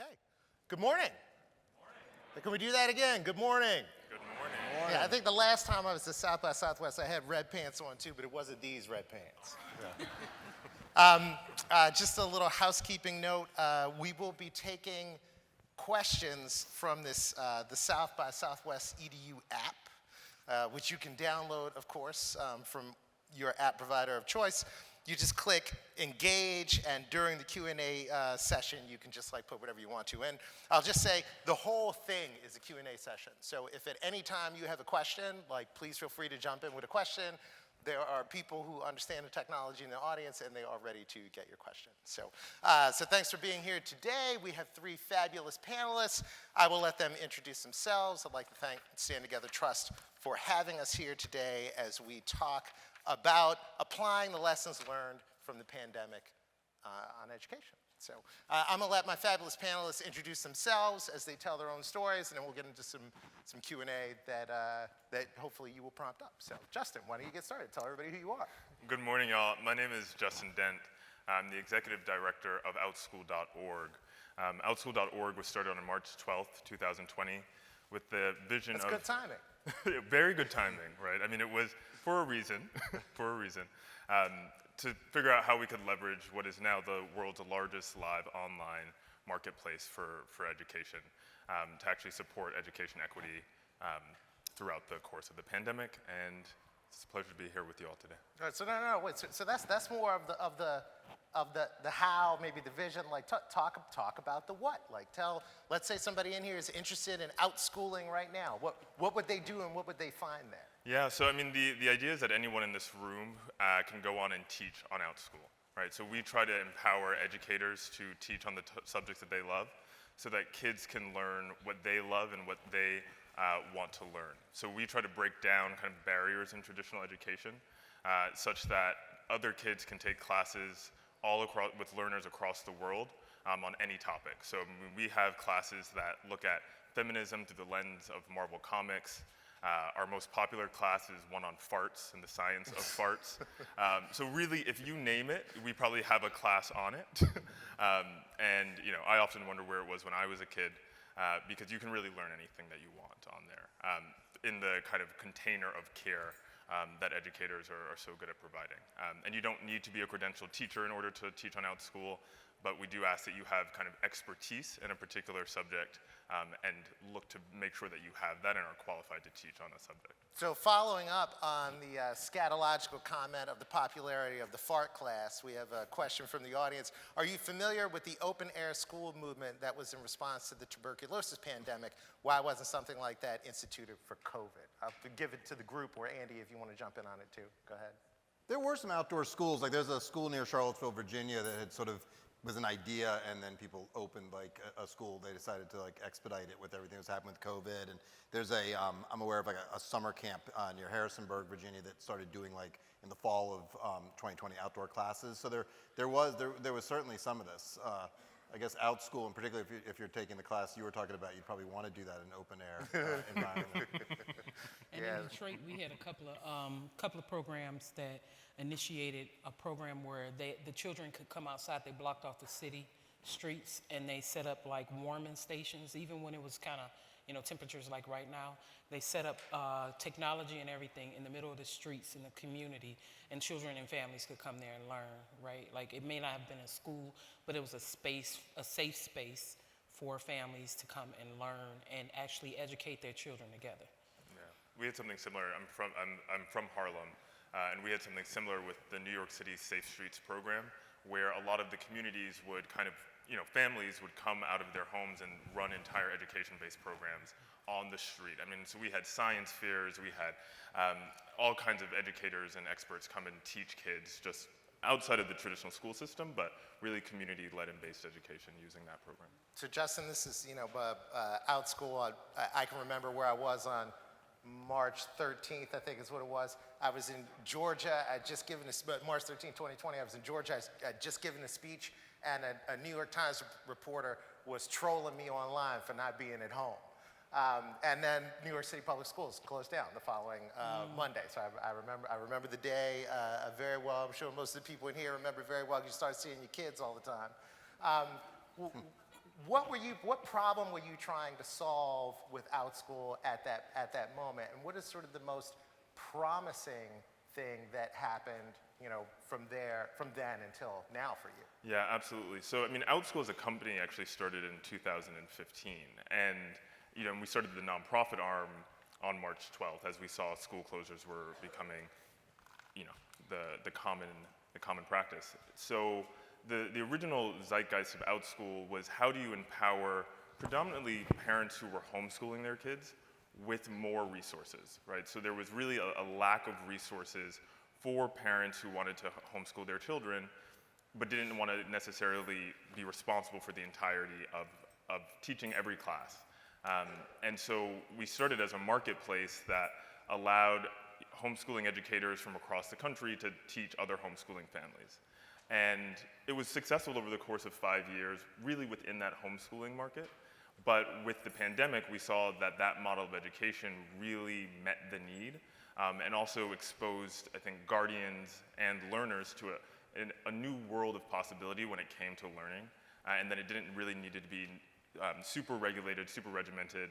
Okay. Good morning. Can we do that again? Good morning. Good morning. Yeah, I think the last time I was to South by Southwest, I had red pants on too, but it wasn't these red pants. Just a little housekeeping note. We will be taking questions from this the South by Southwest EDU app, which you can download, of course, from your app provider of choice. You just click engage, and during the Q&A session, you can just put whatever you want to. And I'll just say the whole thing is a Q&A session. So if at any time you have a question, please feel free to jump in with a question. There are people who understand the technology in the audience, and they are ready to get your question. So thanks for being here today. We have three fabulous panelists. I will let them introduce themselves. I'd like to thank Stand Together Trust for having us here today as we talk about applying the lessons learned from the pandemic on education. So I'm going to let my fabulous panelists introduce themselves as they tell their own stories, and then we'll get into some Q&A that hopefully you will prompt up. So Justin, why don't you get started? Tell everybody who you are. Good morning, y'all. My name is Justin Dent. I'm the executive director of Outschool.org. Outschool.org was started on March 12th, 2020, with the vision That's of... good timing. Very good timing, right? I mean, it was for a reason, to figure out how we could leverage what is now the world's largest live online marketplace for education, to actually support education equity throughout the course of the pandemic. And it's a pleasure to be here with you all today. All right, so wait. So that's more of the how, maybe the vision. Talk about the what. Let's say somebody in here is interested in outschooling right now. What would they do and what would they find there? Yeah, so I mean, the idea is that anyone in this room can go on and teach on Outschool, right? So we try to empower educators to teach on the subjects that they love, so that kids can learn what they love and what they want to learn. So we try to break down kind of barriers in traditional education, such that other kids can take classes all across with learners across the world on any topic. So we have classes that look at feminism through the lens of Marvel Comics. Our most popular class is one on farts and the science of farts. So really, if you name it, we probably have a class on it. And I often wonder where it was when I was a kid, because you can really learn anything that you want on there in the kind of container of care that educators are so good at providing. And you don't need to be a credentialed teacher in order to teach on Outschool, but we do ask that you have kind of expertise in a particular subject and look to make sure that you have that and are qualified to teach on a subject. So following up on the scatological comment of the popularity of the fart class, we have a question from the audience. Are you familiar with the open air school movement that was in response to the tuberculosis pandemic? Why wasn't something like that instituted for COVID? I'll give it to the group, or Andy, if you want to jump in on it too. Go ahead. There were some outdoor schools. There's a school near Charlottesville, Virginia that had sort of was an idea, and then people opened a school. They decided to expedite it with everything that's happened with COVID. And there's I'm aware of a summer camp near Harrisonburg, Virginia, that started doing in the fall of 2020 outdoor classes. So there was certainly some of this. I guess Outschool, and particularly if you're taking the class you were talking about, you'd probably want to do that in open air environment. And in Detroit, we had a couple of programs that initiated a program where the children could come outside. They blocked off the city streets, and they set up warming stations, even when it was kind of temperatures like right now. They set up technology and everything in the middle of the streets in the community, and children and families could come there and learn, right? It may not have been a school, but it was a safe space for families to come and learn and actually educate their children together. Yeah, we had something similar. I'm from Harlem, and we had something similar with the New York City Safe Streets program, where a lot of the communities would families would come out of their homes and run entire education-based programs on the street. I mean, so we had science fairs, we had all kinds of educators and experts come and teach kids just outside of the traditional school system, but really community-led and based education using that program. So Justin, this is, Outschool. I can remember where I was on March 13th, I think is what it was. I was in Georgia. I had just given March 13th, 2020, I was in Georgia. I had just given a speech, and a New York Times reporter was trolling me online for not being at home. And then New York City Public Schools closed down the following Monday. So I remember the day very well. I'm sure most of the people in here remember very well. You start seeing your kids all the time. what problem were you trying to solve with Outschool at that moment, and what is sort of the most promising thing that happened, from then until now for you? Yeah, absolutely. So, I mean, Outschool as a company actually started in 2015, and we started the nonprofit arm on March 12th as we saw school closures were becoming, the common practice. So, the original zeitgeist of Outschool was how do you empower predominantly parents who were homeschooling their kids with more resources, right? So there was really a lack of resources for parents who wanted to homeschool their children, but didn't want to necessarily be responsible for the entirety of teaching every class. And so we started as a marketplace that allowed homeschooling educators from across the country to teach other homeschooling families. And it was successful over the course of 5 years, really within that homeschooling market. But with the pandemic, we saw that that model of education really met the need, and also exposed, I think, guardians and learners to a new world of possibility when it came to learning, and that it didn't really need to be super regulated, super regimented,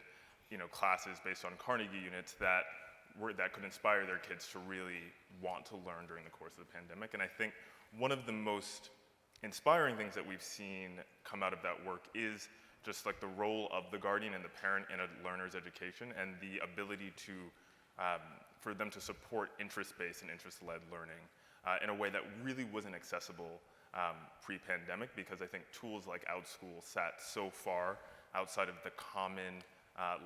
classes based on Carnegie units that could inspire their kids to really want to learn during the course of the pandemic. And I think one of the most inspiring things that we've seen come out of that work is just like the role of the guardian and the parent in a learner's education, and the ability to, for them to support interest-based and interest-led learning in a way that really wasn't accessible pre-pandemic, because I think tools like Outschool sat so far outside of the common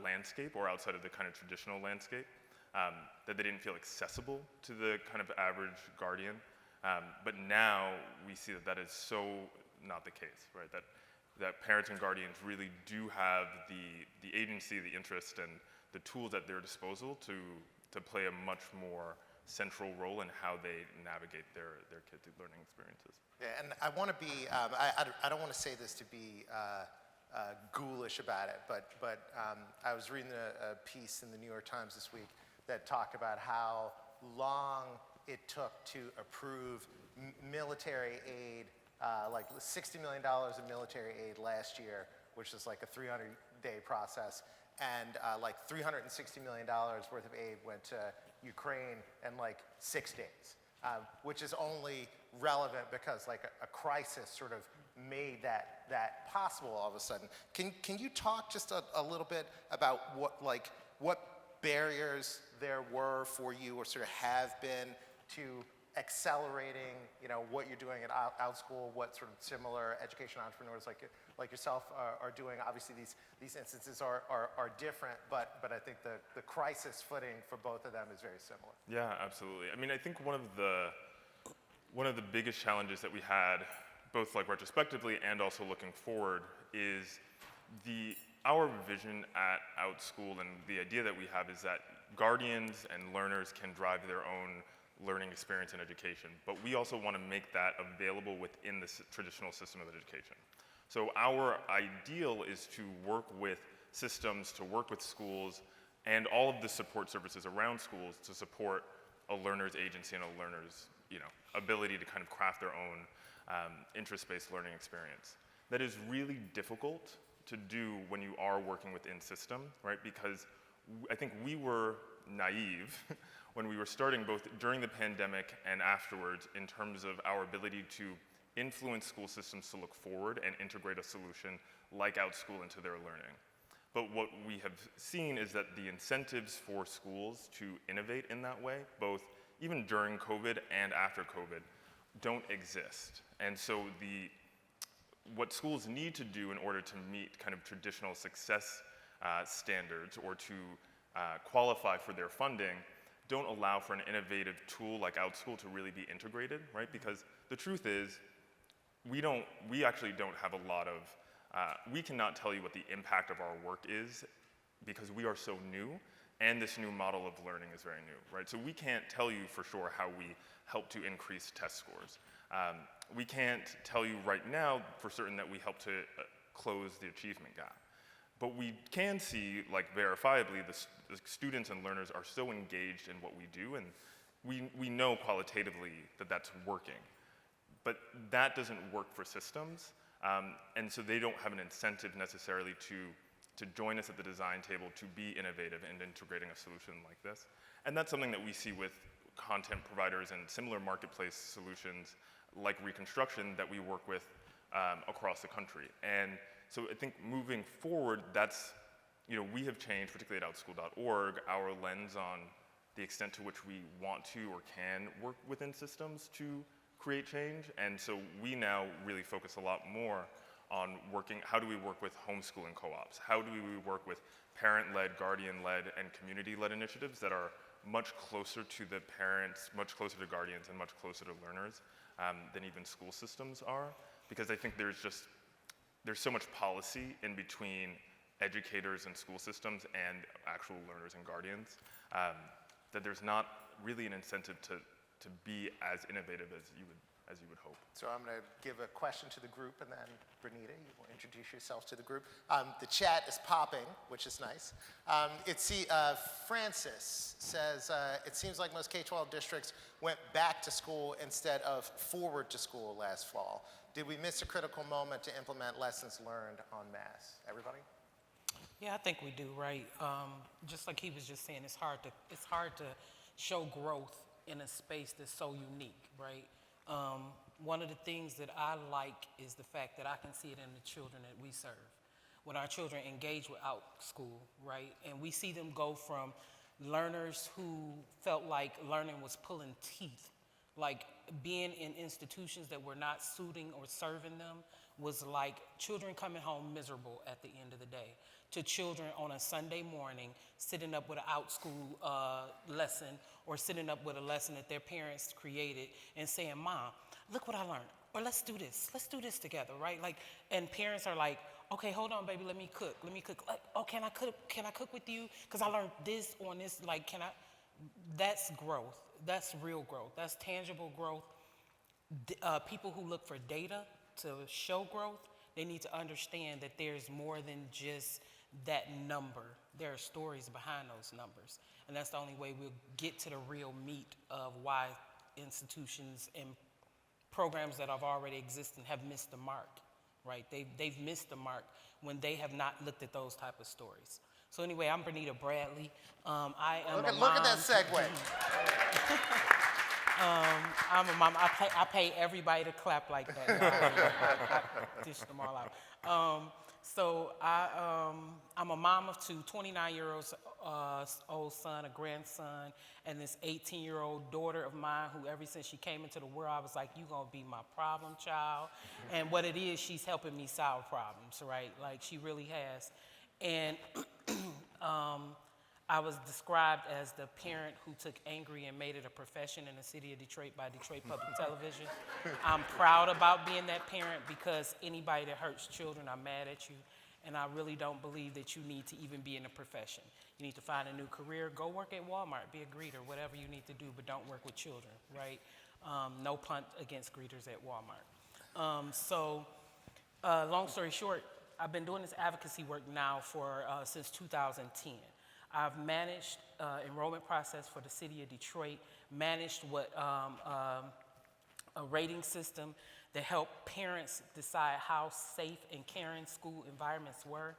landscape, or outside of the kind of traditional landscape, that they didn't feel accessible to the kind of average guardian. But now we see that that is so not the case, right? That parents and guardians really do have the agency, the interest, and the tools at their disposal to play a much more central role in how they navigate their kids' learning experiences. Yeah, and I want to be, I don't want to say this to be ghoulish about it, but I was reading a piece in the New York Times this week that talked about how long it took to approve military aid, like $60 million in military aid last year, which is like a 300-day process, and like $360 million worth of aid went to Ukraine in like 6 days, which is only relevant because like a crisis sort of made that possible all of a sudden. Can you talk just a little bit about what barriers there were for you, or sort of have been, to accelerating, what you're doing at Outschool, what sort of similar education entrepreneurs like yourself are doing? Obviously, these instances are different, but I think the crisis footing for both of them is very similar. Yeah, absolutely. I mean, I think one of the biggest challenges that we had, both like retrospectively and also looking forward, is our vision at Outschool, and the idea that we have is that guardians and learners can drive their own learning experience and education, but we also want to make that available within the traditional system of education. So our ideal is to work with systems, to work with schools, and all of the support services around schools to support a learner's agency and a learner's ability to kind of craft their own interest-based learning experience. That is really difficult to do when you are working within system, right? Because I think we were naive when we were starting, both during the pandemic and afterwards, in terms of our ability to influence school systems to look forward and integrate a solution like Outschool into their learning. But what we have seen is that the incentives for schools to innovate in that way, both even during COVID and after COVID, don't exist. And so what schools need to do in order to meet kind of traditional success standards, or to qualify for their funding, don't allow for an innovative tool like Outschool to really be integrated, right? Because the truth is, we actually don't have a lot of, we cannot tell you what the impact of our work is, because we are so new, and this new model of learning is very new, right? So we can't tell you for sure how we help to increase test scores. We can't tell you right now for certain that we help to close the achievement gap. But we can see, like, verifiably, the students and learners are so engaged in what we do, and we know qualitatively that that's working. But that doesn't work for systems And so they don't have an incentive necessarily to join us at the design table to be innovative in integrating a solution like this. And that's something that we see with content providers and similar marketplace solutions like Reconstruction that we work with across the country. And so I think moving forward, that's, we have changed, particularly at outschool.org, our lens on the extent to which we want to or can work within systems to create change. And so we now really focus a lot more on how do we work with homeschooling co-ops? How do we work with parent-led, guardian-led, and community-led initiatives that are much closer to the parents, much closer to guardians, and much closer to learners than even school systems are? Because I think there's so much policy in between educators and school systems and actual learners and guardians that there's not really an incentive to be as innovative as you would hope. So I'm going to give a question to the group, and then Bernita, you will introduce yourself to the group. The chat is popping, which is nice. Francis says, it seems like most K-12 districts went back to school instead of forward to school last fall. Did we miss a critical moment to implement lessons learned en masse? Everybody? Yeah, I think we do, right? Just like he was just saying, it's hard to show growth in a space that's so unique, right? One of the things that I like is the fact that I can see it in the children that we serve. When our children engage with Outschool, right? And we see them go from learners who felt like learning was pulling teeth, like being in institutions that were not suiting or serving them was like children coming home miserable at the end of the day, to children on a Sunday morning sitting up with an Outschool lesson or sitting up with a lesson that their parents created and saying, Mom, look what I learned, or let's do this together, right? Like, and parents are like, okay, hold on, baby, let me cook. Like, oh, can I cook with you? Because I learned this on this, like, that's growth. That's real growth. That's tangible growth. People who look for data to show growth, they need to understand that there's more than just that number. There are stories behind those numbers. And that's the only way we'll get to the real meat of why institutions and programs that have already existed have missed the mark, right? They've missed the mark when they have not looked at those type of stories. So anyway, I'm Bernita Bradley. I am a mom. Look at that segue. I'm a mom. I pay everybody to clap like that. I dish them all out. So I'm a mom of two, 29-year-old son, a grandson, and this 18-year-old daughter of mine who ever since she came into the world, I was like, you gonna be my problem child. And what it is, she's helping me solve problems, right? Like she really has. And I was described as the parent who took angry and made it a profession in the city of Detroit by Detroit Public Television. I'm proud about being that parent because anybody that hurts children, I'm mad at you. And I really don't believe that you need to even be in a profession. You need to find a new career, go work at Walmart, be a greeter, whatever you need to do, but don't work with children, right? No punt against greeters at Walmart. Long story short, I've been doing this advocacy work now since 2010. I've managed enrollment process for the city of Detroit, managed a rating system that helped parents decide how safe and caring school environments were.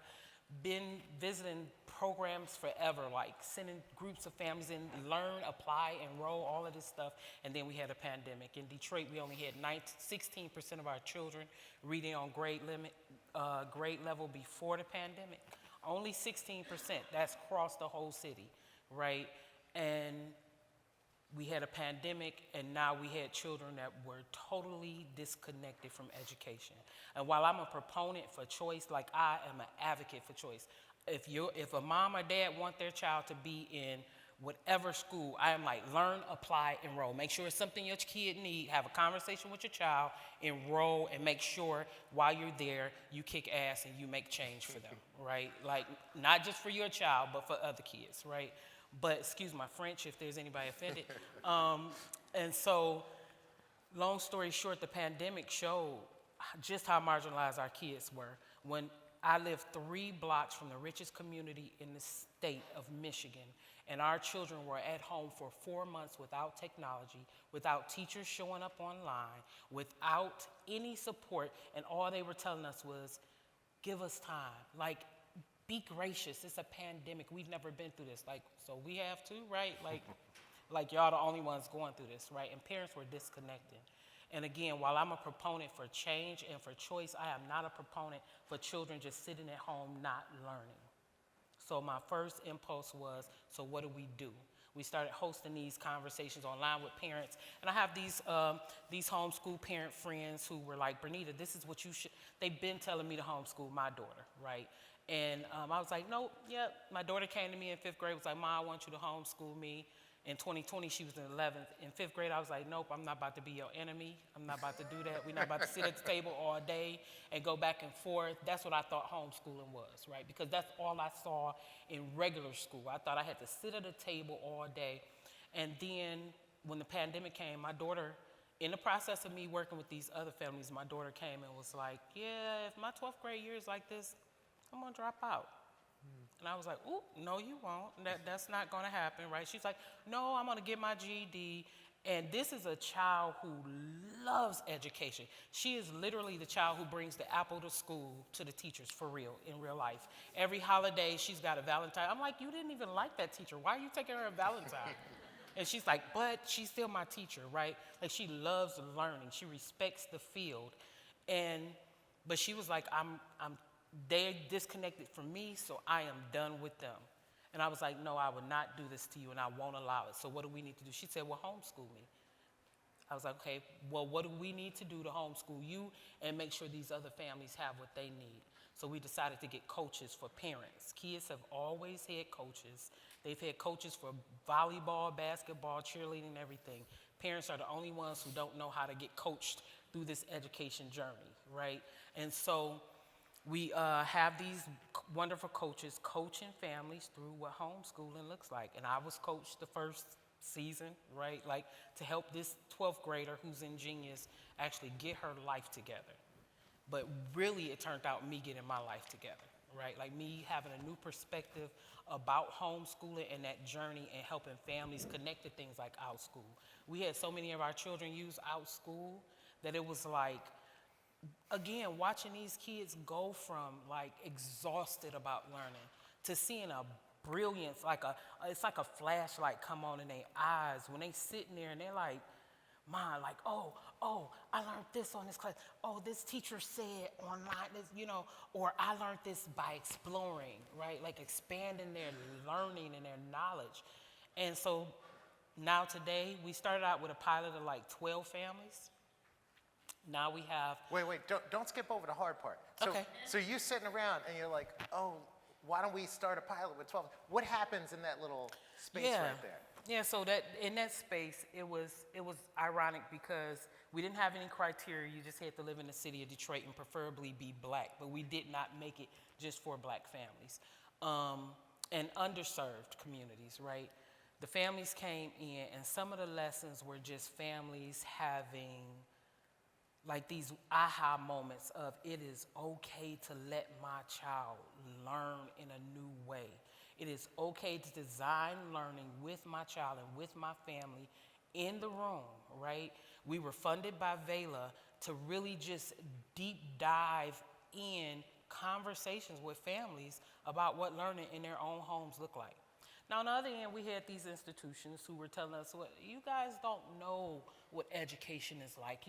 Been visiting programs forever, like sending groups of families in, learn, apply, enroll, all of this stuff, and then we had a pandemic. In Detroit, we only had 16% of our children reading on grade level before the pandemic. Only 16%, that's across the whole city, right? And we had a pandemic, and now we had children that were totally disconnected from education. And while I'm a proponent for choice, like I am an advocate for choice. If a mom or dad want their child to be in whatever school, I am like, learn, apply, enroll. Make sure it's something your kid need. Have a conversation with your child, enroll, and make sure while you're there, you kick ass and you make change for them, right? Like, not just for your child, but for other kids, right? But excuse my French if there's anybody offended. And so, long story short, the pandemic showed just how marginalized our kids were. When I live 3 blocks from the richest community in the state of Michigan, and our children were at home for 4 months without technology, without teachers showing up online, without any support, and all they were telling us was, give us time. Like, be gracious. It's a pandemic. We've never been through this. Like, so we have to, right? Like y'all the only ones going through this, right? And parents were disconnected. And again, while I'm a proponent for change and for choice, I am not a proponent for children just sitting at home not learning. So my first impulse was, so what do we do? We started hosting these conversations online with parents. And I have these homeschool parent friends who were like, Bernita, this is what you should, they've been telling me to homeschool my daughter, right? And I was like, nope, yep. My daughter came to me in 5th grade, was like, Ma, I want you to homeschool me. In 2020, she was in 11th. In 5th grade, I was like, nope, I'm not about to be your enemy. I'm not about to do that. We're not about to sit at the table all day and go back and forth. That's what I thought homeschooling was, right? Because that's all I saw in regular school. I thought I had to sit at a table all day. And then when the pandemic came, my daughter, in the process of me working with these other families, my daughter came and was like, yeah, if my 12th grade year is like this, I'm gonna drop out. And I was like, ooh, no, you won't. That's not gonna happen, right? She's like, no, I'm gonna get my GED. And this is a child who loves education. She is literally the child who brings the apple to school to the teachers for real, in real life. Every holiday, she's got a Valentine. I'm like, you didn't even like that teacher. Why are you taking her a Valentine? And she's like, but she's still my teacher, right? Like, she loves learning. She respects the field. But she was like, they're disconnected from me, so I am done with them. And I was like, no, I would not do this to you, and I won't allow it. So what do we need to do? She said, well, homeschool me. I was like, okay, well, what do we need to do to homeschool you and make sure these other families have what they need? So we decided to get coaches for parents. Kids have always had coaches. They've had coaches for volleyball, basketball, cheerleading, everything. Parents are the only ones who don't know how to get coached through this education journey, right? And so we have these wonderful coaches coaching families through what homeschooling looks like. And I was coached the first season, right? Like, to help this 12th grader who's ingenious actually get her life together. But really, it turned out me getting my life together, right? Like, me having a new perspective about homeschooling and that journey and helping families connect to things like Outschool. We had so many of our children use Outschool that it was like, again, watching these kids go from like exhausted about learning to seeing a brilliance, it's like a flashlight come on in their eyes when they sitting there and they're like, Mom, like, oh, I learned this on this class. Oh, this teacher said online, this, or I learned this by exploring, right? Like, expanding their learning and their knowledge. And so now today, we started out with a pilot of like 12 families. Now we have... Wait, don't skip over the hard part. Okay. So you're sitting around and you're like, oh, why don't we start a pilot with 12? What happens in that little space right there? Yeah, so that in that space, it was ironic because we didn't have any criteria. You just had to live in the city of Detroit and preferably be black, but we did not make it just for black families and underserved communities, right? The families came in, and some of the lessons were just families having like these aha moments of, it is okay to let my child learn in a new way. It is okay to design learning with my child and with my family in the room, right? We were funded by VELA to really just deep dive in conversations with families about what learning in their own homes look like. Now, on the other hand, we had these institutions who were telling us, well, you guys don't know what education is like.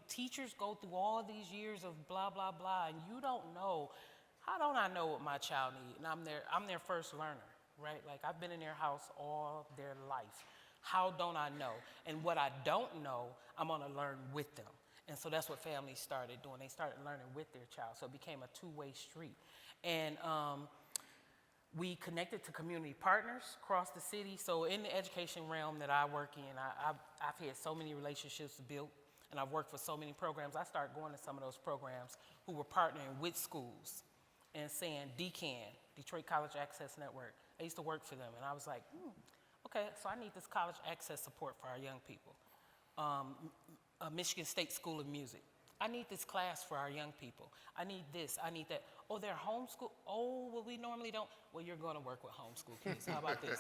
Teachers go through all these years of blah, blah, blah, and you don't know. How don't I know what my child needs? And I'm their first learner, right? Like, I've been in their house all their life. How don't I know? And what I don't know, I'm gonna learn with them. And so that's what families started doing. They started learning with their child. So it became a two-way street. And we connected to community partners across the city. So in the education realm that I work in, I've had so many relationships built, and I've worked for so many programs. I started going to some of those programs who were partnering with schools and saying, DCAN, Detroit College Access Network. I used to work for them, and I was like, okay, so I need this college access support for our young people. Michigan State School of Music. I need this class for our young people. I need this, I need that. Oh, they're homeschool. Oh, well, we normally don't. Well, you're going to work with homeschool kids. How about this?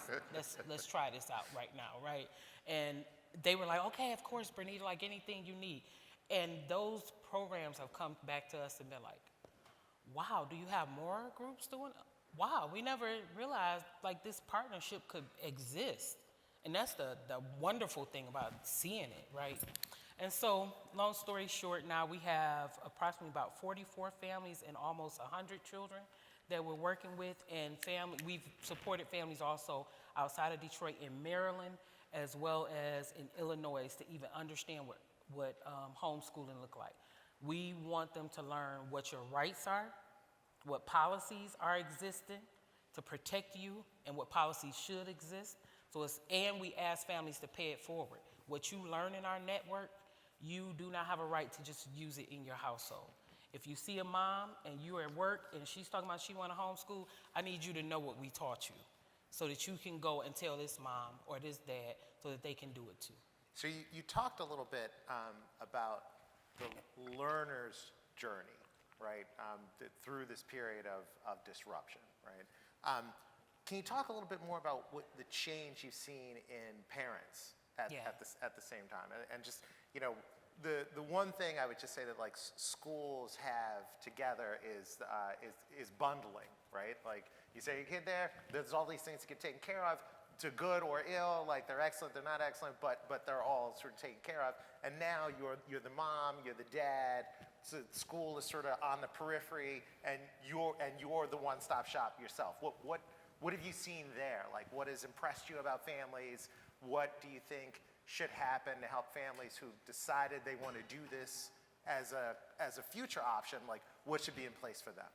Let's try this out right now, right? And they were like, okay, of course, Bernita, like anything you need. And those programs have come back to us and been like, wow, do you have more groups doing it? Wow, we never realized like this partnership could exist. And that's the wonderful thing about seeing it, right? And so, long story short, now we have approximately about 44 families and almost 100 children that we're working with. And we've supported families also outside of Detroit in Maryland, as well as in Illinois, to even understand what homeschooling look like. We want them to learn what your rights are, what policies are existing to protect you, and what policies should exist. And we ask families to pay it forward. What you learn in our network, you do not have a right to just use it in your household. If you see a mom and you're at work and she's talking about she want to homeschool, I need you to know what we taught you so that you can go and tell this mom or this dad so that they can do it too. So you talked a little bit about the learner's journey, right, through this period of disruption, right? Can you talk a little bit more about what the change you've seen in parents at the same time? And just, you know, the one thing I would just say that like schools have together is bundling, right? Like you say your kid there's all these things to get taken care of, to good or ill, like they're excellent, they're not excellent, but they're all sort of taken care of. And now you're the mom, you're the dad, so school is sort of on the periphery, and you're the one-stop shop yourself. What have you seen there? Like, what has impressed you about families? What do you think should happen to help families who've decided they want to do this as a future option? Like, what should be in place for them?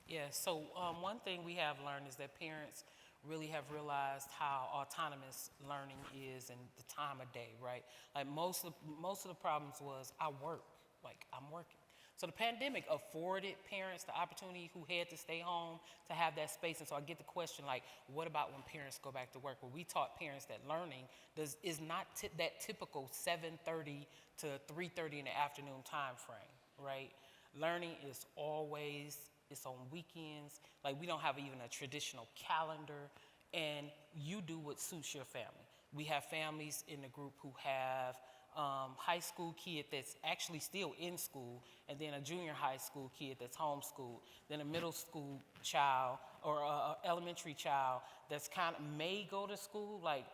Yeah, so one thing we have learned is that parents really have realized how autonomous learning is and the time of day, right? Like most of the problems was I'm working. So the pandemic afforded parents the opportunity who had to stay home to have that space. And so I get the question, like, what about when parents go back to work? Well, we taught parents that learning is not that typical 7:30 to 3:30 in the afternoon time frame, right? Learning is always, it's on weekends. Like, we don't have even a traditional calendar. And you do what suits your family. We have families in the group who have high school kid that's actually still in school, and then a junior high school kid that's homeschooled, then a middle school child or a elementary child that's kind of may go to school. Like,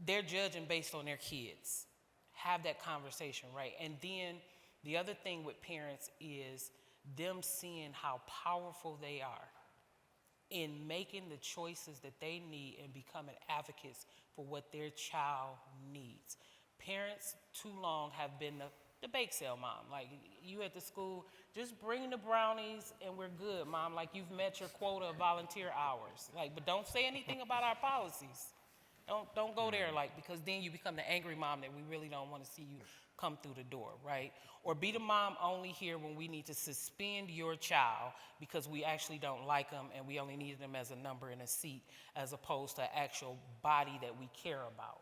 they're judging based on their kids. Have that conversation, right? And then the other thing with parents is them seeing how powerful they are in making the choices that they need and becoming advocates for what their child needs. Parents too long have been the bake sale mom. Like, you at the school, just bring the brownies and we're good, mom. Like, you've met your quota of volunteer hours. Like, but don't say anything about our policies. Don't go there, like, because then you become the angry mom that we really don't want to see you come through the door, right? Or be the mom only here when we need to suspend your child because we actually don't like them and we only need them as a number in a seat as opposed to an actual body that we care about.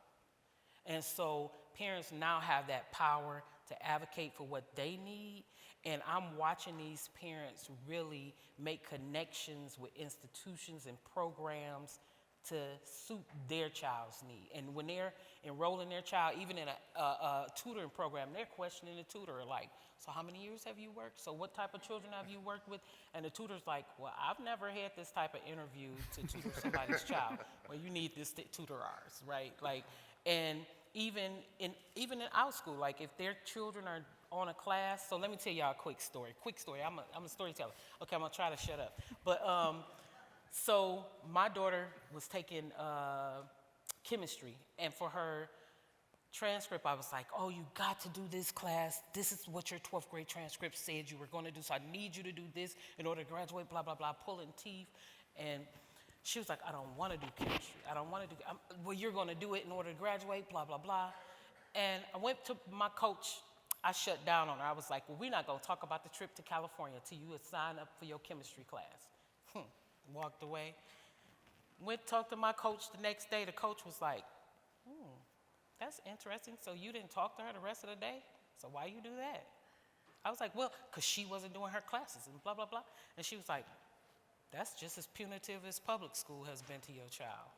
And so parents now have that power to advocate for what they need. And I'm watching these parents really make connections with institutions and programs to suit their child's need. And when they're enrolling their child, even in a tutoring program, they're questioning the tutor, like, so how many years have you worked? So what type of children have you worked with? And the tutor's like, well, I've never had this type of interview to tutor somebody's child. Well, you need this to tutor ours, right? Like, and even in Outschool, like if their children are on a class, so let me tell y'all a quick story. I'm a storyteller. Okay, I'm gonna try to shut up. But so my daughter was taking chemistry, and for her transcript, I was like, oh, you got to do this class. This is what your 12th grade transcript said you were gonna do, so I need you to do this in order to graduate, blah, blah, blah, pulling teeth. And she was like, I don't wanna do chemistry. I don't wanna do, well, you're gonna do it in order to graduate, blah, blah, blah. And I went to my coach. I shut down on her. I was like, well, we're not gonna talk about the trip to California till you sign up for your chemistry class. Walked away. Went talked to my coach the next day. The coach was like, that's interesting. So you didn't talk to her the rest of the day? So why you do that? I was like, well, because she wasn't doing her classes and blah, blah, blah. And she was like, that's just as punitive as public school has been to your child.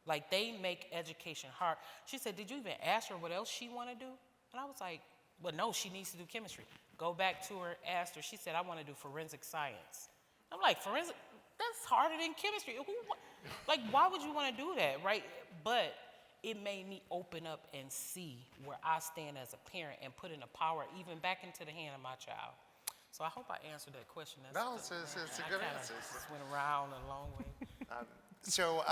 Like, they make education hard. She said, did you even ask her what else she want to do? And I was like, well, no, she needs to do chemistry. Go back to her, asked her. She said, I want to do forensic science. I'm like, forensic? That's harder than chemistry. Like, why would you want to do that, right? But it made me open up and see where I stand as a parent and putting the power even back into the hand of my child. So I hope I answered that question. No, it's a good answer. Just went around a long way. So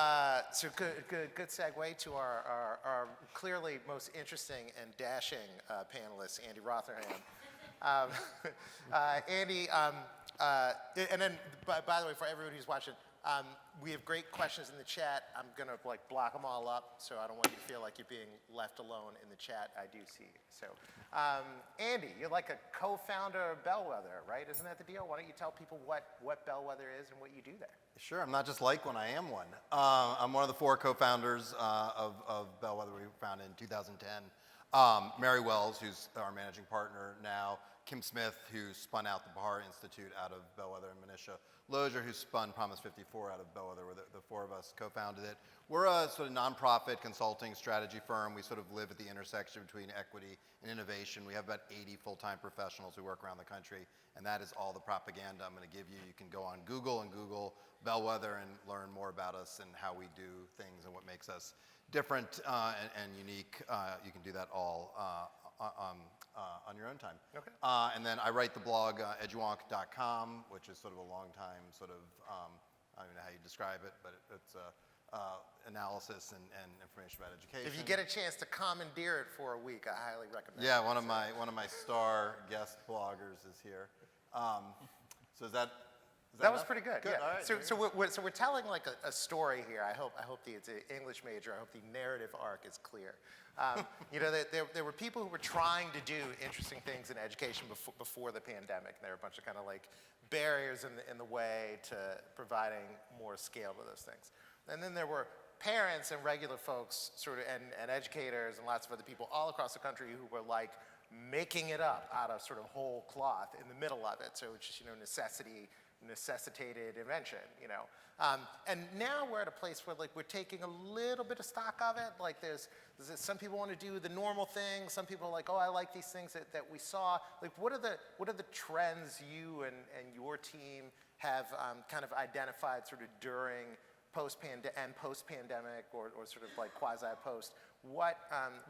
good segue to our clearly most interesting and dashing panelist, Andy Rotherham. Andy, and then by the way, for everybody who's watching, we have great questions in the chat. I'm gonna block them all up, so I don't want you to feel like you're being left alone in the chat. I do see you. So, Andy, you're like a co-founder of Bellwether, right? Isn't that the deal? Why don't you tell people what Bellwether is and what you do there? Sure, I'm not just like one, I am one. I'm one of the 4 co-founders of Bellwether. We founded in 2010. Mary Wells, who's our managing partner now, Kim Smith, who spun out the Bahar Institute out of Bellwether, and Manisha Lozier, who spun Promise 54 out of Bellwether. We're the 4 of us co-founded it. We're a sort of nonprofit consulting strategy firm. We sort of live at the intersection between equity and innovation. We have about 80 full-time professionals who work around the country, and that is all the propaganda I'm going to give you. You can go on Google and Google Bellwether and learn more about us and how we do things and what makes us different and unique. You can do that all on your own time. Okay. And then I write the blog eduwonk.com, which is sort of a long time sort of, I don't know how you describe it, but it's analysis and information about education. If you get a chance to commandeer it for a week, I highly recommend it. Yeah, one of my star guest bloggers is here. So is that That was enough? pretty good. Good. Yeah. All right. So we're telling like a story here. I hope it's an English major. I hope the narrative arc is clear. You know, there were people who were trying to do interesting things in education before the pandemic. There were a bunch of kind of like barriers in the way to providing more scale to those things. And then there were parents and regular folks sort of and educators and lots of other people all across the country who were like making it up out of sort of whole cloth in the middle of it. So it's just, you know, necessitated invention, you know. And now we're at a place where like we're taking a little bit of stock of it. Like there's some people want to do the normal thing. Some people are like, oh, I like these things that we saw. Like what are the trends you and your team have kind of identified sort of during post-pandemic or sort of like quasi-post? What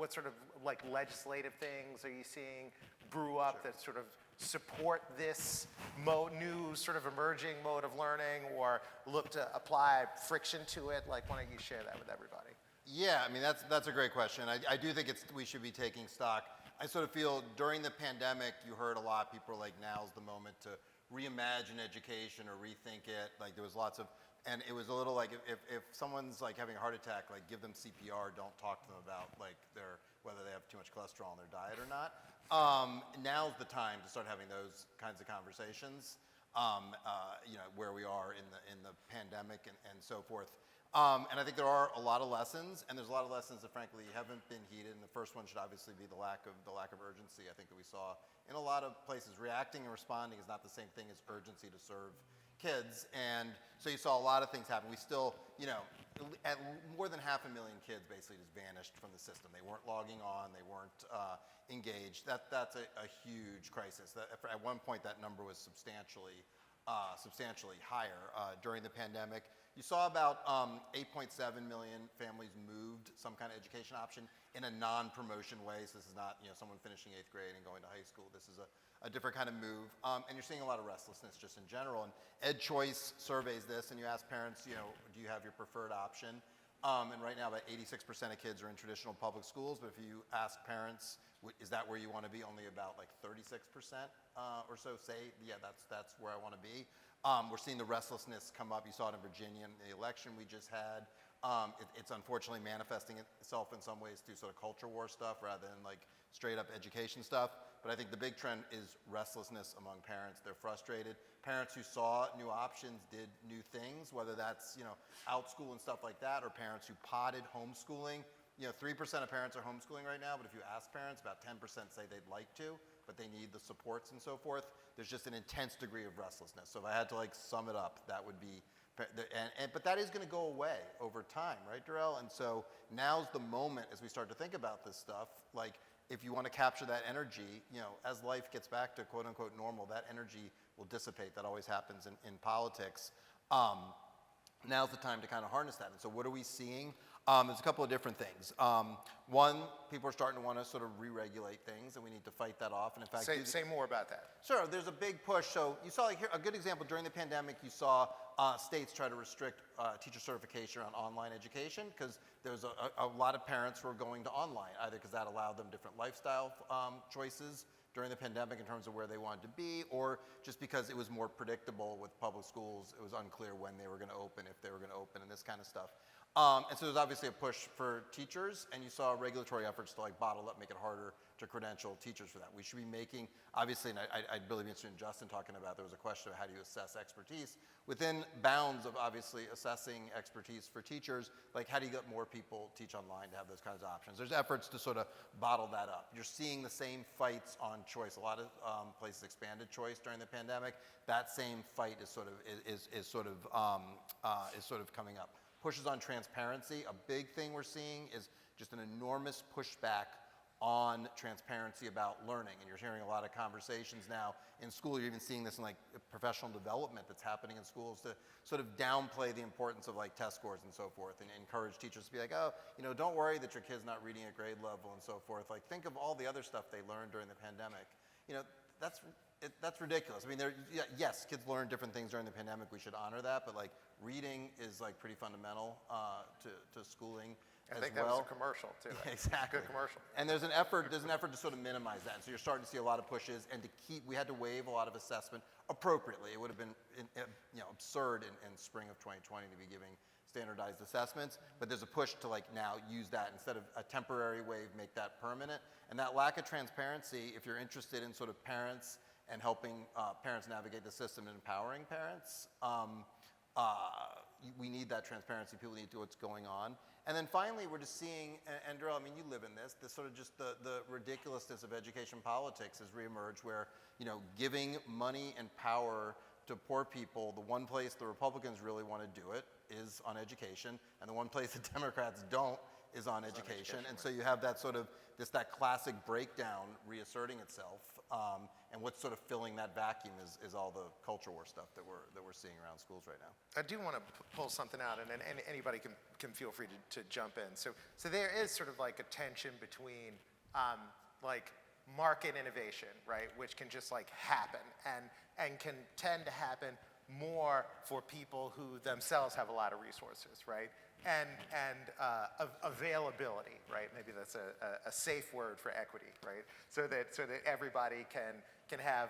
sort of like legislative things are you seeing brew up that sort of support this new sort of emerging mode of learning or look to apply friction to it? Like, why don't you share that with everybody? Yeah, I mean, that's a great question. I do think we should be taking stock. I sort of feel during the pandemic, you heard a lot, people were like, now's the moment to reimagine education or rethink it. Like there was lots of, and it was a little like if someone's like having a heart attack, like give them CPR, don't talk to them about like whether they have too much cholesterol in their diet or not. Now's the time to start having those kinds of conversations, you know, where we are in the pandemic and so forth. And I think there are a lot of lessons, and there's a lot of lessons that frankly haven't been heeded. And the first one should obviously be the lack of urgency. I think that we saw in a lot of places. Reacting and responding is not the same thing as urgency to serve kids, and so you saw a lot of things happen. We still, you know, at more than 500,000 kids basically just vanished from the system. They weren't logging on, they weren't engaged. That's a huge crisis. At one point, that number was substantially higher during the pandemic. You saw about 8.7 million families moved some kind of education option in a non-promotion way. So this is not, you know, someone finishing 8th grade and going to high school. This is a different kind of move. And you're seeing a lot of restlessness just in general. And EdChoice surveys this, and you ask parents, you know, do you have your preferred option? And right now, about 86% of kids are in traditional public schools. But if you ask parents, is that where you want to be? Only about like 36% or so say, yeah, that's where I want to be. We're seeing the restlessness come up. You saw it in Virginia in the election we just had. It's unfortunately manifesting itself in some ways through sort of culture war stuff rather than like straight up education stuff. But I think the big trend is restlessness among parents. They're frustrated. Parents who saw new options did new things, whether that's, you know, Outschool and stuff like that, or parents who potted homeschooling. You know, 3% of parents are homeschooling right now, but if you ask parents, about 10% say they'd like to. but they need the supports and so forth, there's just an intense degree of restlessness. So if I had to like sum it up, that would be, but that is going to go away over time, right, Derrell? And so now's the moment as we start to think about this stuff, like if you want to capture that energy, you know, as life gets back to quote unquote normal, that energy will dissipate. That always happens in politics. Now's the time to kind of harness that. And so what are we seeing? There's a couple of different things. One, people are starting to want to sort of re-regulate things, and we need to fight that off. And in fact, Say more about that. sure, there's a big push. So you saw like here, a good example during the pandemic, you saw states try to restrict teacher certification around online education because there was a lot of parents who were going to online, either because that allowed them different lifestyle choices during the pandemic in terms of where they wanted to be, or just because it was more predictable with public schools. It was unclear when they were going to open, if they were going to open, and this kind of stuff. And so there's obviously a push for teachers, and you saw regulatory efforts to like bottle up, make it harder to credential teachers for that. We should be making, obviously, and I'd really be interested in Justin talking about, there was a question of how do you assess expertise. Within bounds of obviously assessing expertise for teachers, like how do you get more people teach online to have those kinds of options? There's efforts to sort of bottle that up. You're seeing the same fights on choice. A lot of places expanded choice during the pandemic. That same fight is sort of coming up. Pushes on transparency. A big thing we're seeing is just an enormous pushback on transparency about learning. And you're hearing a lot of conversations now in school. You're even seeing this in like professional development that's happening in schools to sort of downplay the importance of like test scores and so forth, and encourage teachers to be like, oh, you know, don't worry that your kid's not reading at grade level and so forth. Like think of all the other stuff they learned during the pandemic. You know, that's ridiculous. I mean, yes, kids learn different things during the pandemic. We should honor that, but like reading is like pretty fundamental to schooling. I think that was a commercial too. Yeah, exactly. Good commercial. And there's an effort to sort of minimize that. And so you're starting to see a lot of pushes, and we had to waive a lot of assessment appropriately. It would have been absurd in spring of 2020 to be giving standardized assessments, but there's a push to like now use that instead of a temporary waive, make that permanent. And that lack of transparency, if you're interested in sort of parents and helping parents navigate the system and empowering parents, we need that transparency. People need to know what's going on. And then finally, we're just seeing, and Derrell, I mean, you live in this sort of just the ridiculousness of education politics has reemerged where, you know, giving money and power to poor people, the one place the Republicans really want to do it is on education, and the one place the Democrats don't is on education. And so you have that sort of, that classic breakdown reasserting itself, and what's sort of filling that vacuum is all the culture war stuff that we're seeing around schools right now. I do want to pull something out, and anybody can feel free to jump in. So there is sort of like a tension between like market innovation, right, which can just like happen and can tend to happen more for people who themselves have a lot of resources, right? And availability, right? Maybe that's a safe word for equity, right? So that everybody can have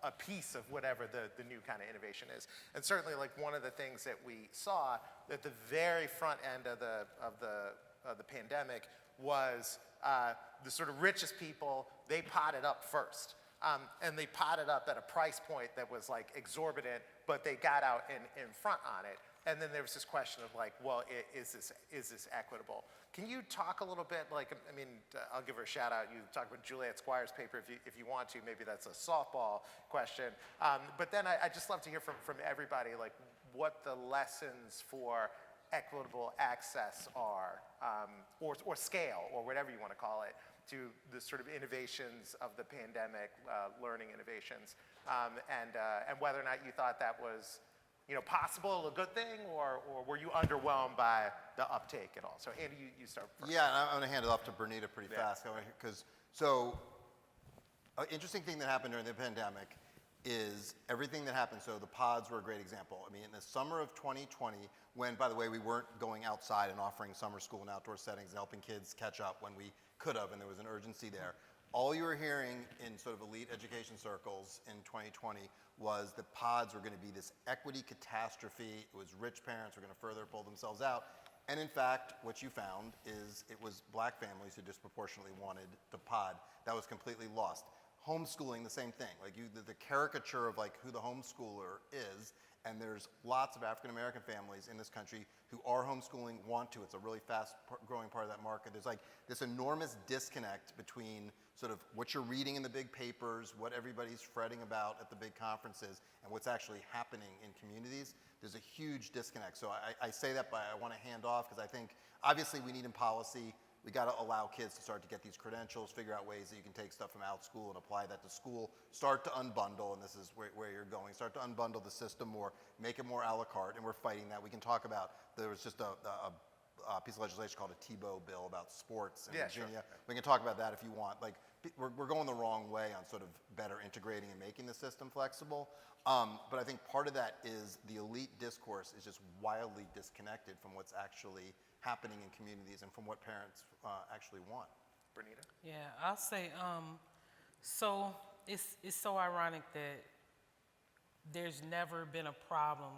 a piece of whatever the new kind of innovation is. And certainly, like one of the things that we saw at the very front end of the pandemic was the sort of richest people. They potted up first. And they potted up at a price point that was like exorbitant, but they got out in front on it. And then there was this question of like, well, is this equitable? Can you talk a little bit, like, I mean, I'll give her a shout out. You talk about Juliet Squire's paper if you want to. Maybe that's a softball question. But then I just love to hear from everybody, like, what the lessons for equitable access are, or scale, or whatever you want to call it, to the sort of innovations of the pandemic, learning innovations, and whether or not you thought that was, you know, possible, a good thing, or were you underwhelmed by the uptake at all? So Andy, you start first. Yeah, and I'm going to hand it off to Bernita pretty fast, because an interesting thing that happened during the pandemic is everything that happened. So the pods were a great example. I mean, in the summer of 2020, when, by the way, we weren't going outside and offering summer school in outdoor settings and helping kids catch up when we could have, and there was an urgency there. All you were hearing in sort of elite education circles in 2020 was that pods were going to be this equity catastrophe. It was rich parents were going to further pull themselves out. And in fact, what you found is it was black families who disproportionately wanted the pod. That was completely lost. Homeschooling, the same thing. Like the caricature of like who the homeschooler is And there's lots of African American families in this country who are homeschooling, want to. It's a really fast growing part of that market. There's like this enormous disconnect between sort of what you're reading in the big papers, what everybody's fretting about at the big conferences, and what's actually happening in communities. There's a huge disconnect. So I say that, but I want to hand off because I think obviously we need in policy. We got to allow kids to start to get these credentials, figure out ways that you can take stuff from Outschool and apply that to school, start to unbundle, and this is where you're going, start to unbundle the system more, make it more a la carte, and we're fighting that. We can talk about, there was just a piece of legislation called a Tebow bill about sports in Virginia. Sure. We can talk about that if you want. Like, we're going the wrong way on sort of better integrating and making the system flexible. But I think part of that is the elite discourse is just wildly disconnected from what's actually happening in communities and from what parents actually want. Bernita? Yeah, I'll say, so it's so ironic that there's never been a problem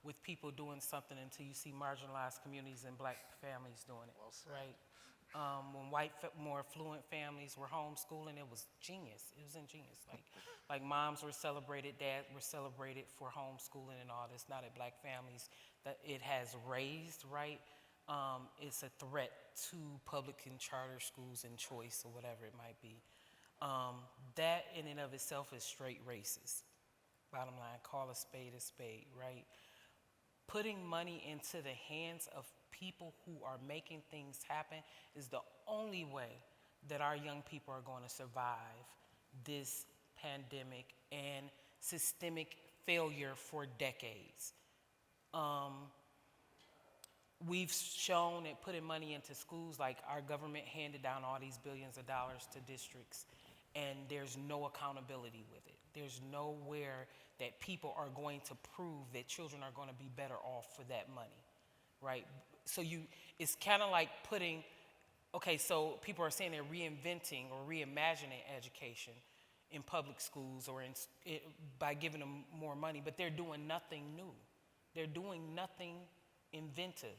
with people doing something until you see marginalized communities and black families doing it, right? When more affluent families were homeschooling, it was genius. It was ingenious. Like moms were celebrated, dads were celebrated for homeschooling and all this. Now that black families that it has raised, right? It's a threat to public and charter schools and choice or whatever it might be. That in and of itself is straight racist. Bottom line, call a spade, right? Putting money into the hands of people who are making things happen is the only way that our young people are going to survive this pandemic and systemic failure for decades. We've shown that putting money into schools, like our government handed down all these billions of dollars to districts, and there's no accountability with it. There's nowhere that people are going to prove that children are going to be better off for that money, right? So it's kind of like putting, okay, so people are saying they're reinventing or reimagining education in public schools or by giving them more money, but they're doing nothing new. They're doing nothing inventive.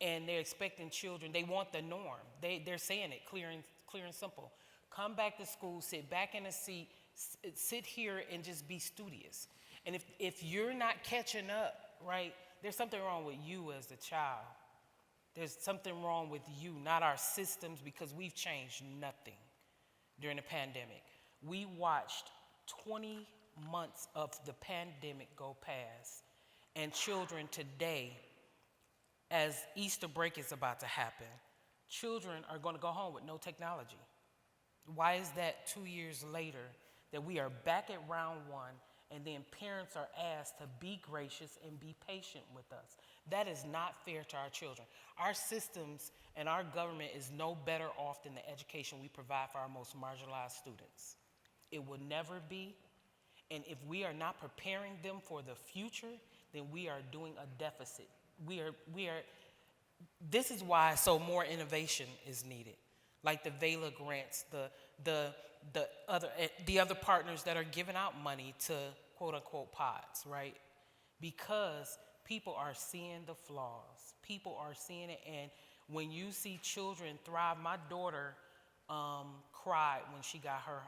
And they're expecting children, they want the norm. They're saying it clear and simple. Come back to school, sit back in a seat, sit here and just be studious. And if you're not catching up, right, there's something wrong with you as a child. There's something wrong with you, not our systems, because we've changed nothing during the pandemic. We watched 20 months of the pandemic go past, and children today, as Easter break is about to happen, children are going to go home with no technology. Why is that 2 years later that we are back at round one and then parents are asked to be gracious and be patient with us? That is not fair to our children. Our systems and our government is no better off than the education we provide for our most marginalized students. It will never be. And if we are not preparing them for the future, then we are doing a deficit. This is why more innovation is needed. Like the VELA grants, the other partners that are giving out money to quote unquote pods, right? Because people are seeing the flaws. People are seeing it, and when you see children thrive, my daughter cried when she got her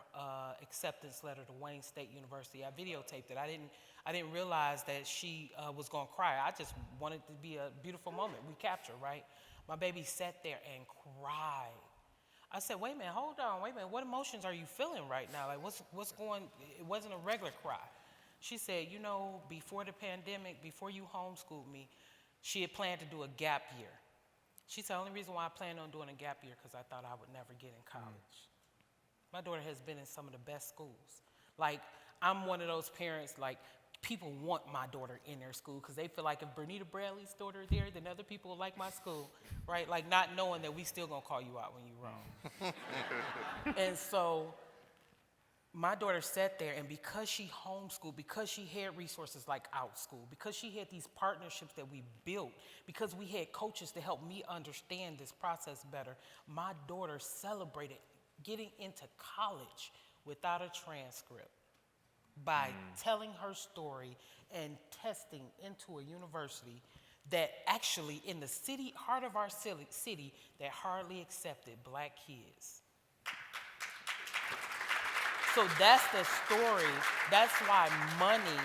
acceptance letter to Wayne State University. I videotaped it. I didn't realize that she was gonna cry. I just wanted it to be a beautiful moment we captured, right? My baby sat there and cried. I said, wait a minute, hold on, wait a minute. What emotions are you feeling right now? Like, what's going, it wasn't a regular cry. She said, you know, before the pandemic, before you homeschooled me, she had planned to do a gap year. She said, the only reason why I planned on doing a gap year because I thought I would never get in college. My daughter has been in some of the best schools. Like, I'm one of those parents, like, people want my daughter in their school because they feel like if Bernita Bradley's daughter is there, then other people will like my school, right? Like, not knowing that we still gonna call you out when you're wrong. And so my daughter sat there, and because she homeschooled, because she had resources like Outschool, because she had these partnerships that we built, because we had coaches to help me understand this process better, my daughter celebrated getting into college without a transcript by telling her story and testing into a university that actually in the city, heart of our city, that hardly accepted black kids. So that's the story. That's why money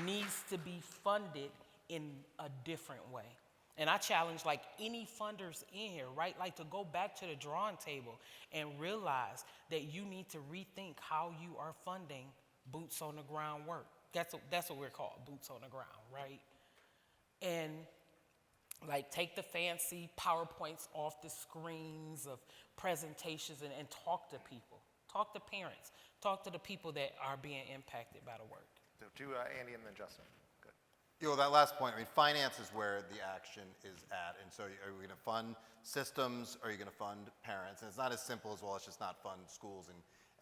needs to be funded in a different way. And I challenge like any funders in here, right? Like to go back to the drawing table and realize that you need to rethink how you are funding boots on the ground work. That's what we're called, boots on the ground, right? And like take the fancy PowerPoints off the screens of presentations and talk to people. Talk to parents. Talk to the people that are being impacted by the work. So do Andy and then Justin. Good. You know, that last point, I mean, finance is where the action is at. And so are we going to fund systems? Or are you going to fund parents? And it's not as simple as, well, let's just not fund schools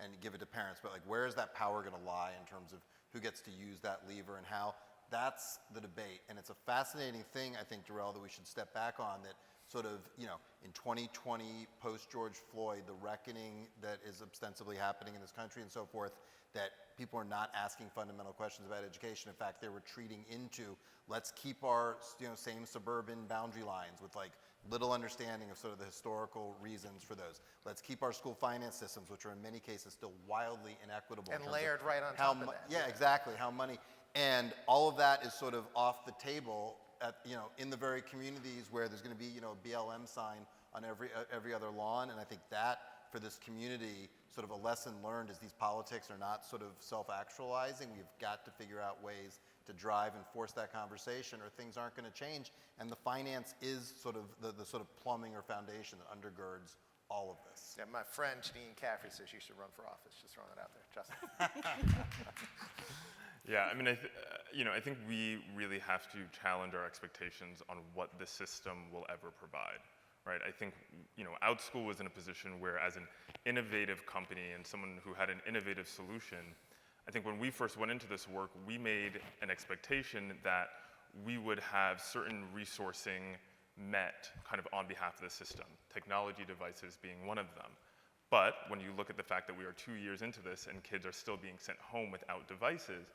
and give it to parents. But like, where is that power going to lie in terms of who gets to use that lever and how? That's the debate. And it's a fascinating thing, I think, Derrell, that we should step back on, that sort of, you know, in 2020, post-George Floyd, the reckoning that is ostensibly happening in this country and so forth, that people are not asking fundamental questions about education. In fact, they're retreating into, let's keep our, you know, same suburban boundary lines with like little understanding of sort of the historical reasons for those. Let's keep our school finance systems, which are in many cases still wildly inequitable. And layered right on how top of that. Yeah, exactly, how money, and all of that is sort of off the table at, you know, in the very communities where there's going to be, you know, a BLM sign on every other lawn. And I think that for this community, sort of a lesson learned is these politics are not sort of self-actualizing. We've got to figure out ways to drive and force that conversation, or things aren't going to change. And the finance is sort of the sort of plumbing or foundation that undergirds all of this. Yeah, my friend Janine Caffrey says you should run for office. Just throwing that out there. Justin. Yeah, I mean, I think we really have to challenge our expectations on what the system will ever provide, right? I think, you know, Outschool was in a position where, as an innovative company and someone who had an innovative solution, I think when we first went into this work, we made an expectation that we would have certain resourcing met kind of on behalf of the system, technology devices being one of them. But when you look at the fact that we are 2 years into this and kids are still being sent home without devices,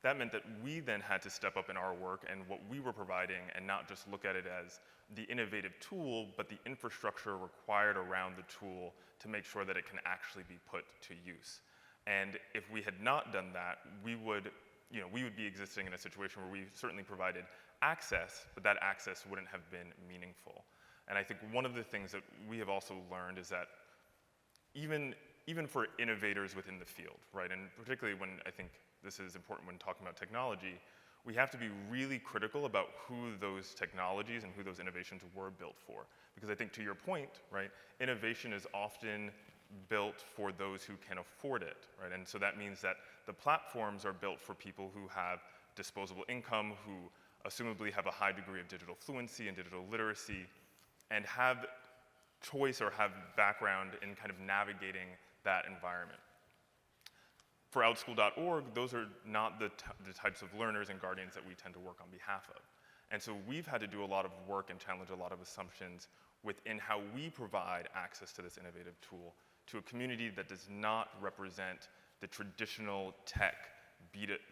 that meant that we then had to step up in our work and what we were providing and not just look at it as the innovative tool, but the infrastructure required around the tool to make sure that it can actually be put to use. And if we had not done that, we would be existing in a situation where we certainly provided access, but that access wouldn't have been meaningful. And I think one of the things that we have also learned is that even for innovators within the field, right, and particularly when I think this is important when talking about technology, we have to be really critical about who those technologies and who those innovations were built for. Because I think to your point, right, innovation is often built for those who can afford it, right? And so that means that the platforms are built for people who have disposable income, who assumably have a high degree of digital fluency and digital literacy, and have choice or have background in kind of navigating that environment. For Outschool.org, those are not the types of learners and guardians that we tend to work on behalf of. And so we've had to do a lot of work and challenge a lot of assumptions within how we provide access to this innovative tool to a community that does not represent the traditional tech,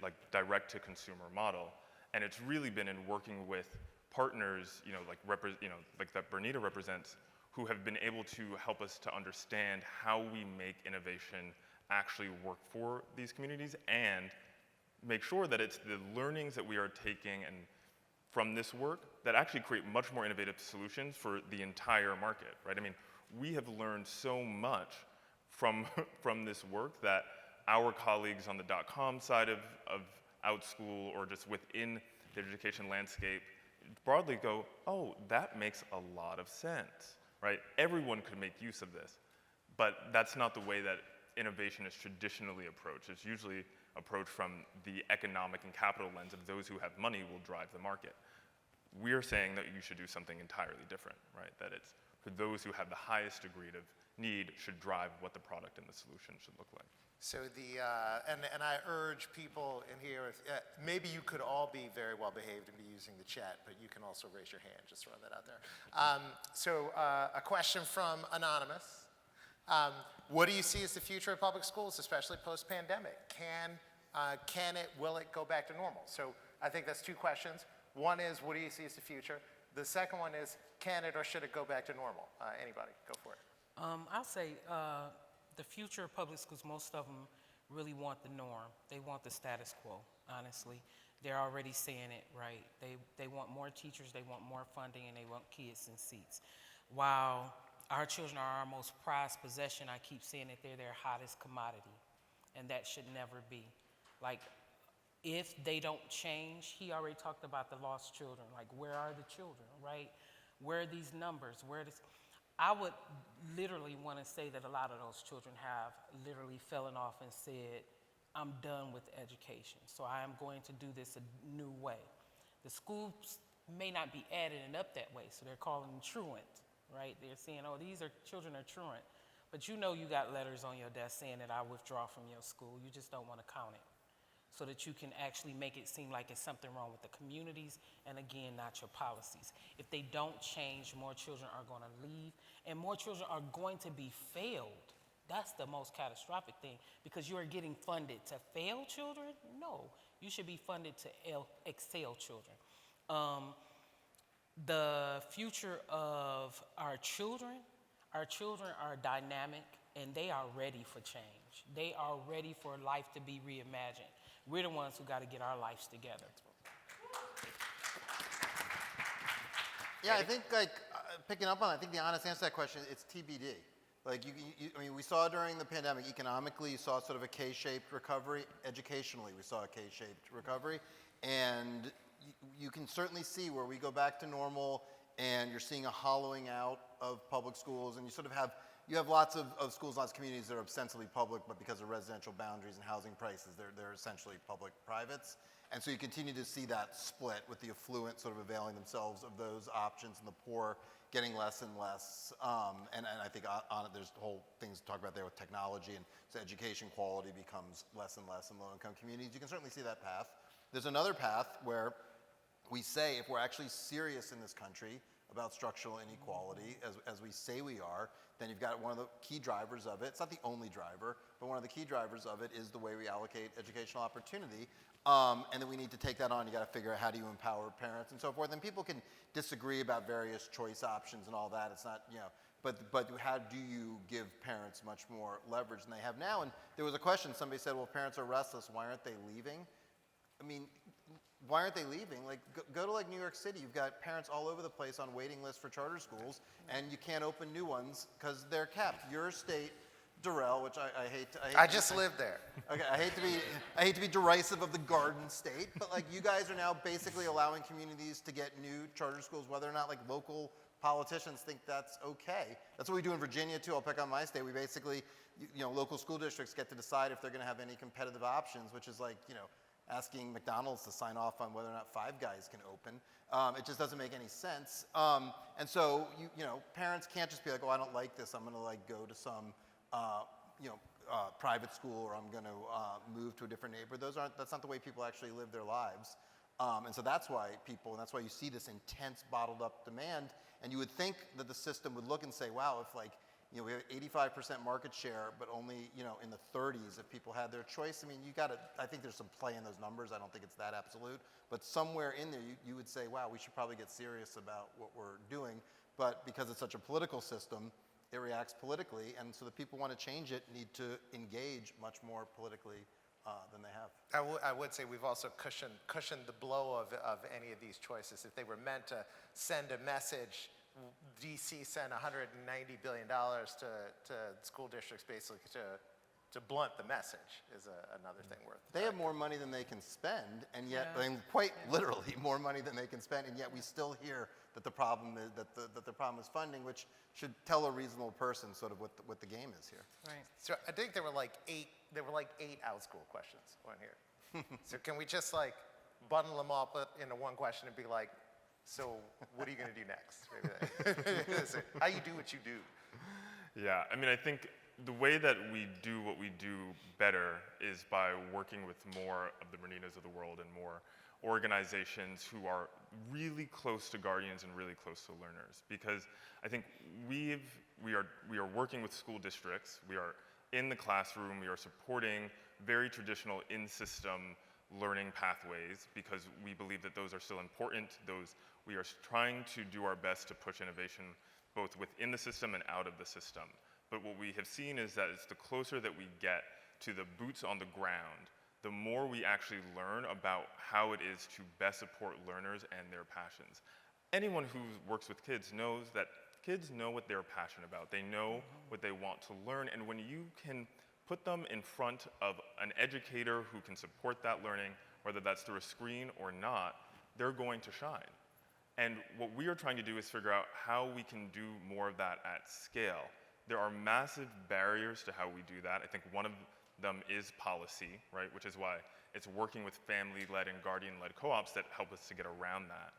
like direct-to-consumer model. And it's really been in working with partners, like that Bernita represents, who have been able to help us to understand how we make innovation actually work for these communities and make sure that it's the learnings that we are taking and from this work that actually create much more innovative solutions for the entire market, right? I mean, we have learned so much from this work that our colleagues on the .com side of Outschool or just within the education landscape broadly go, oh, that makes a lot of sense, right? Everyone could make use of this, but that's not the way that innovation is traditionally approached. It's usually approached from the economic and capital lens of those who have money will drive the market. We're saying that you should do something entirely different, right? That it's for those who have the highest degree of need should drive what the product and the solution should look like. So and I urge people in here, maybe you could all be very well behaved and be using the chat, but you can also raise your hand, just throwing that out there. A question from Anonymous. What do you see as the future of public schools, especially post-pandemic? Will it go back to normal? So I think that's two questions. One is, what do you see as the future? The second one is, can it or should it go back to normal? Anybody, go for it. I'll say the future of public schools, most of them really want the norm. They want the status quo, honestly. They're already saying it, right? They want more teachers, they want more funding, and they want kids in seats. While our children are our most prized possession, I keep saying that they're their hottest commodity, and that should never be. Like, if they don't change, he already talked about the lost children. Like, where are the children, right? Where are these numbers? I would literally want to say that a lot of those children have literally fallen off and said, I'm done with education, so I am going to do this a new way. The schools may not be adding it up that way, so they're calling them truant, right? They're saying, oh, these are children are truant. But you know you got letters on your desk saying that I withdraw from your school. You just don't want to count it, so that you can actually make it seem like it's something wrong with the communities, and again, not your policies. If they don't change, more children are going to leave, and more children are going to be failed. That's the most catastrophic thing, because you are getting funded to fail children? No, you should be funded to excel children. The future of our children are dynamic, and they are ready for change. They are ready for life to be reimagined. We're the ones who got to get our lives together. Yeah, I think picking up on it, I think the honest answer to that question, it's TBD. Like I mean, we saw during the pandemic, economically, you saw sort of a K-shaped recovery. Educationally, we saw a K-shaped recovery. And you can certainly see where we go back to normal and you're seeing a hollowing out of public schools, and you sort of have lots of schools, lots of communities that are ostensibly public, but because of residential boundaries and housing prices, they're essentially public privates. And so you continue to see that split, with the affluent sort of availing themselves of those options and the poor getting less and less. And I think on it, there's whole things to talk about there with technology, and so education quality becomes less and less in low-income communities. You can certainly see that path. There's another path where we say, if we're actually serious in this country about structural inequality, as we say we are, then you've got one of the key drivers of it. It's not the only driver, but one of the key drivers of it is the way we allocate educational opportunity. And then we need to take that on. You got to figure out, how do you empower parents and so forth. And people can disagree about various choice options and all that. It's not, but how do you give parents much more leverage than they have now? And there was a question, somebody said, well, parents are restless, why aren't they leaving? I mean, why aren't they leaving? Like, go to like New York City. You've got parents all over the place on waiting lists for charter schools, and you can't open new ones because they're capped. Your state, Derrell, which I hate to. I just lived there. Okay, I hate to be derisive of the Garden State, but like, you guys are now basically allowing communities to get new charter schools, whether or not like local politicians think that's okay. That's what we do in Virginia too. I'll pick on my state. We basically, local school districts get to decide if they're going to have any competitive options, which is like, asking McDonald's to sign off on whether or not Five Guys can open. It just doesn't make any sense. And so, parents can't just be like, oh, I don't like this, I'm going to like go to some, private school, or I'm going to move to a different neighborhood. That's not the way people actually live their lives. And so that's why that's why you see this intense bottled up demand. And you would think that the system would look and say, wow, if like, we have 85% market share, but only, in the 30s if people had their choice. I mean, I think there's some play in those numbers. I don't think it's that absolute. But somewhere in there, you would say, wow, we should probably get serious about what we're doing. But because it's such a political system, it reacts politically. And so the people want to change it need to engage much more politically than they have. I would say we've also cushioned the blow of any of these choices. If they were meant to send a message, DC sent $190 billion to school districts basically to blunt the message, is another thing worth. They have more money than they can spend, and yet, I mean, quite literally more money than they can spend, and yet we still hear that the problem is that the problem is funding, which should tell a reasonable person sort of what the game is here. Right. So I think there were like eight Outschool questions on here. So can we just like bundle them all up into one question and be like, so what are you going to do next? Maybe how you do what you do. Yeah, I mean, I think the way that we do what we do better is by working with more of the Bernitas of the world and more organizations who are really close to guardians and really close to learners. Because I think we are working with school districts, we are in the classroom, we are supporting very traditional in-system learning pathways, because we believe that those are still important. We are trying to do our best to push innovation both within the system and out of the system. But what we have seen is that it's the closer that we get to the boots on the ground the more we actually learn about how it is to best support learners and their passions. Anyone who works with kids knows that kids know what they're passionate about. They know what they want to learn, and when you can put them in front of an educator who can support that learning, whether that's through a screen or not, they're going to shine. And what we are trying to do is figure out how we can do more of that at scale. There are massive barriers to how we do that. I think one of them is policy, right? Which is why it's working with family-led and guardian-led co-ops that help us to get around that.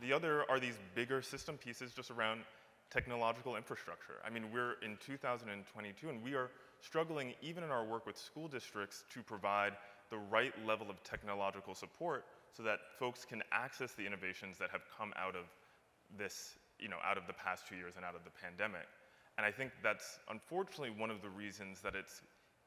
The other are these bigger system pieces just around technological infrastructure. I mean, we're in 2022 and we are struggling even in our work with school districts to provide the right level of technological support so that folks can access the innovations that have come out of this, out of the past 2 years and out of the pandemic. And I think that's unfortunately one of the reasons that it's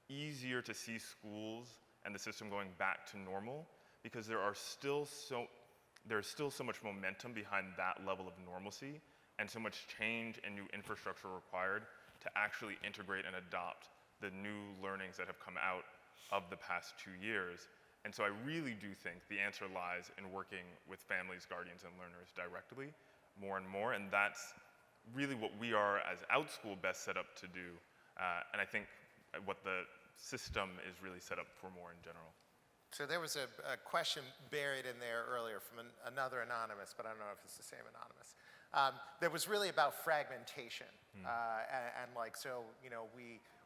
easier to see schools and the system going back to normal, because there's still so much momentum behind that level of normalcy and so much change and new infrastructure required to actually integrate and adopt the new learnings that have come out of the past 2 years. And so I really do think the answer lies in working with families, guardians, and learners directly more and more, and that's really what we are as Outschool best set up to do, and I think what the system is really set up for more in general. So there was a question buried in there earlier from another anonymous, but I don't know if it's the same anonymous. That was really about fragmentation, and like, so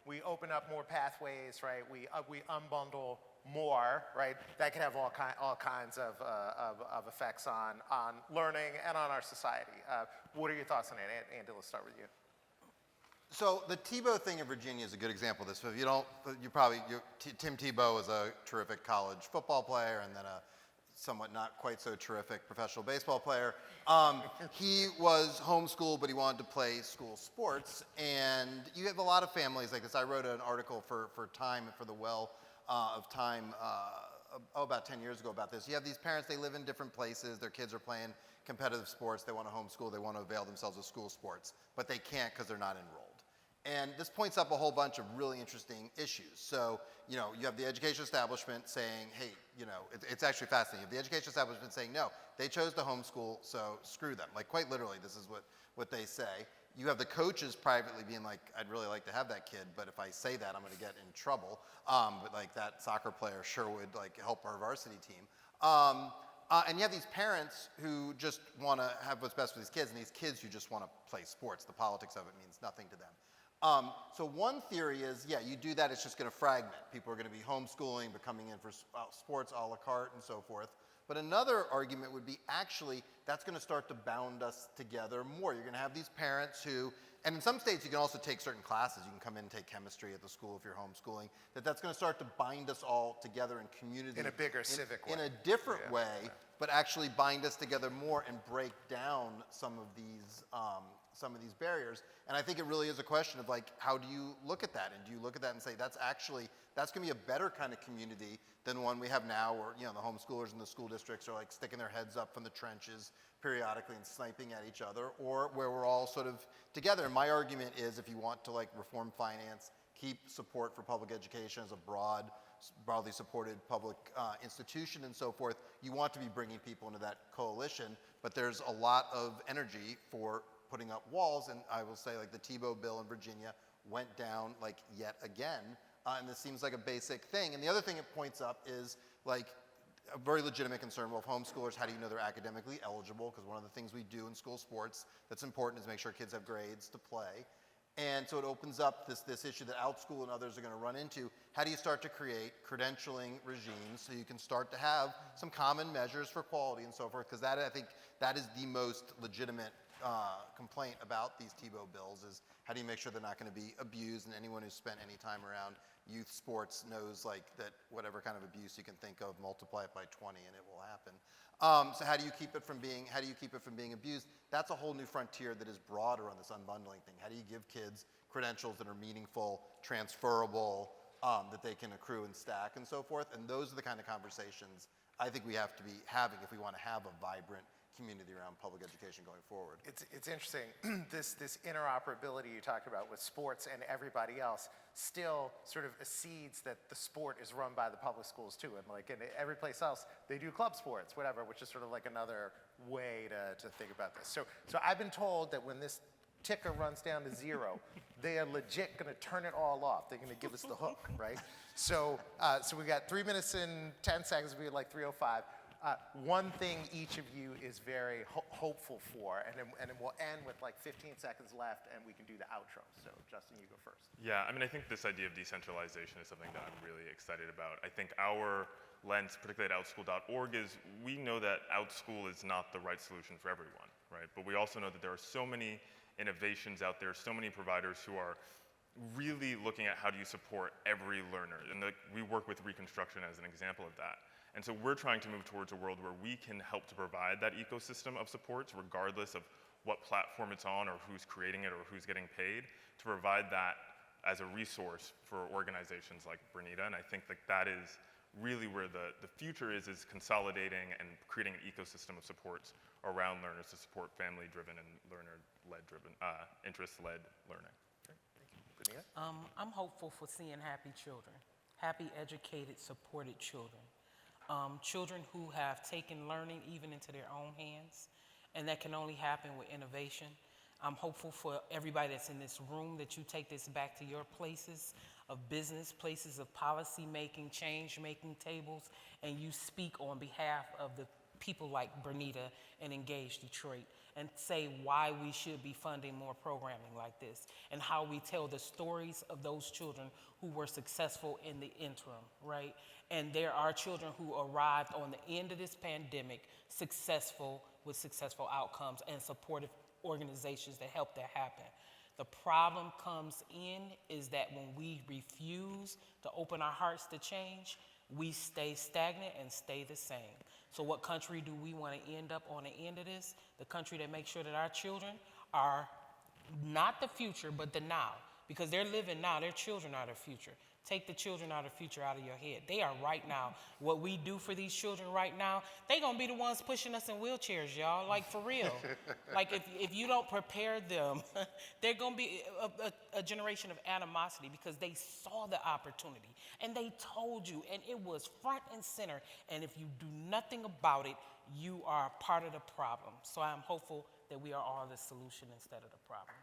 we open up more pathways, right? We unbundle more, right? That can have all kinds of effects on learning and on our society. What are your thoughts on it, Andy? Let's start with you. So the Tebow thing in Virginia is a good example of this. So if Tim Tebow is a terrific college football player and then a somewhat not quite so terrific professional baseball player. He was homeschooled, but he wanted to play school sports. And you have a lot of families like this. I wrote an article for Time, for the Well of Time, about 10 years ago about this. You have these parents, they live in different places. Their kids are playing competitive sports. They want to homeschool. They want to avail themselves of school sports, but they can't because they're not enrolled. And this points up a whole bunch of really interesting issues. So, you have the education establishment saying, hey, it's actually fascinating. You have the education establishment saying, no, they chose to homeschool, so screw them. Like, quite literally, this is what they say. You have the coaches privately being like, I'd really like to have that kid, but if I say that, I'm going to get in trouble. But like that soccer player sure would like help our varsity team. And you have these parents who just want to have what's best for these kids, and these kids who just want to play sports. The politics of it means nothing to them. So one theory is, yeah, you do that, it's just going to fragment. People are going to be homeschooling, but coming in for sports a la carte and so forth. But another argument would be actually that's going to start to bound us together more. You're going to have these parents who, and in some states you can also take certain classes. You can come in and take chemistry at the school if you're homeschooling. That's going to start to bind us all together in community. In a bigger civic way. In a different way, but actually bind us together more and break down some of these barriers. And I think it really is a question of like, how do you look at that? And do you look at that and say, that's going to be a better kind of community than the one we have now where, the homeschoolers in the school districts are like sticking their heads up from the trenches periodically and sniping at each other, or where we're all sort of together. And my argument is if you want to like reform finance, keep support for public education as a broadly supported public institution and so forth, you want to be bringing people into that coalition, but there's a lot of energy for putting up walls, and I will say like the Tebow bill in Virginia went down like yet again, and this seems like a basic thing. And the other thing it points up is like a very legitimate concern. Well, if homeschoolers, how do you know they're academically eligible? Because one of the things we do in school sports that's important is make sure kids have grades to play. And so it opens up this issue that Outschool and others are going to run into. How do you start to create credentialing regimes so you can start to have some common measures for quality and so forth? Because I think that is the most legitimate complaint about these Tebow bills is how do you make sure they're not going to be abused, and anyone who's spent any time around youth sports knows like that whatever kind of abuse you can think of, multiply it by 20 and it will happen. So how do you keep it from being abused? That's a whole new frontier that is broader on this unbundling thing. How do you give kids credentials that are meaningful, transferable, that they can accrue and stack and so forth? And those are the kind of conversations I think we have to be having if we want to have a vibrant community around public education going forward. It's interesting, this interoperability you talked about with sports and everybody else still sort of accedes that the sport is run by the public schools too, and like in every place else, they do club sports, whatever, which is sort of like another way to think about this. So I've been told that when this ticker runs down to 0, they are legit gonna turn it all off. They're gonna give us the hook, right? So we got 3 minutes and 10 seconds, we like 3:05. One thing each of you is very hopeful for, and then we'll end with like 15 seconds left, and we can do the outro. So Justin, you go first. Yeah, I mean, I think this idea of decentralization is something that I'm really excited about. I think our lens, particularly at outschool.org, is we know that Outschool is not the right solution for everyone, right? But we also know that there are so many innovations out there, so many providers who are really looking at how do you support every learner. And we work with Reconstruction as an example of that. And so we're trying to move towards a world where we can help to provide that ecosystem of supports, regardless of what platform it's on or who's creating it or who's getting paid, to provide that as a resource for organizations like Bernita. And I think that is really where the future is consolidating and creating an ecosystem of supports around learners to support family-driven and learner-led driven, interest-led learning. Great, thank you. Bernita? I'm hopeful for seeing happy children, happy, educated, supported children. Children who have taken learning even into their own hands, and that can only happen with innovation. I'm hopeful for everybody that's in this room that you take this back to your places of business, places of policy making, change making tables, and you speak on behalf of the people like Bernita and Engage Detroit, and say why we should be funding more programming like this, and how we tell the stories of those children who were successful in the interim, right? And there are children who arrived on the end of this pandemic successful with successful outcomes and supportive organizations that help that happen. The problem comes in is that when we refuse to open our hearts to change, we stay stagnant and stay the same. So what country do we want to end up on the end of this? The country that makes sure that our children are not the future, but the now. Because they're living now, their children are the future. Take the children out of the future out of your head. They are right now. What we do for these children right now, they're going to be the ones pushing us in wheelchairs, y'all, like for real. Like if you don't prepare them, they're going to be a generation of animosity because they saw the opportunity and they told you, and it was front and center. And if you do nothing about it, you are part of the problem. So I'm hopeful that we are all the solution instead of the problem.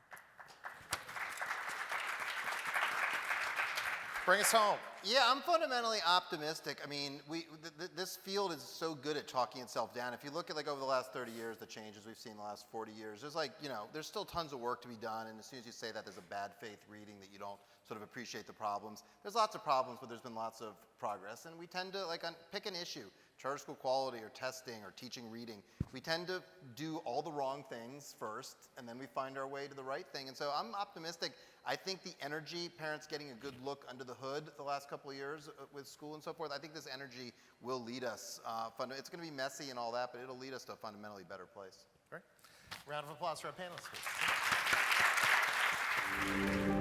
Bring us home. Yeah, I'm fundamentally optimistic. I mean, this field is so good at talking itself down. If you look at like over the last 30 years, the changes we've seen in the last 40 years, there's like, there's still tons of work to be done. And as soon as you say that, there's a bad faith reading that you don't sort of appreciate the problems. There's lots of problems, but there's been lots of progress. And we tend to pick an issue, charter school quality or testing or teaching reading. We tend to do all the wrong things first, and then we find our way to the right thing. And so I'm optimistic. I think the energy, parents getting a good look under the hood the last couple of years with school and so forth, I think this energy will lead us. It's going to be messy and all that, but it'll lead us to a fundamentally better place. Great. Round of applause for our panelists, please.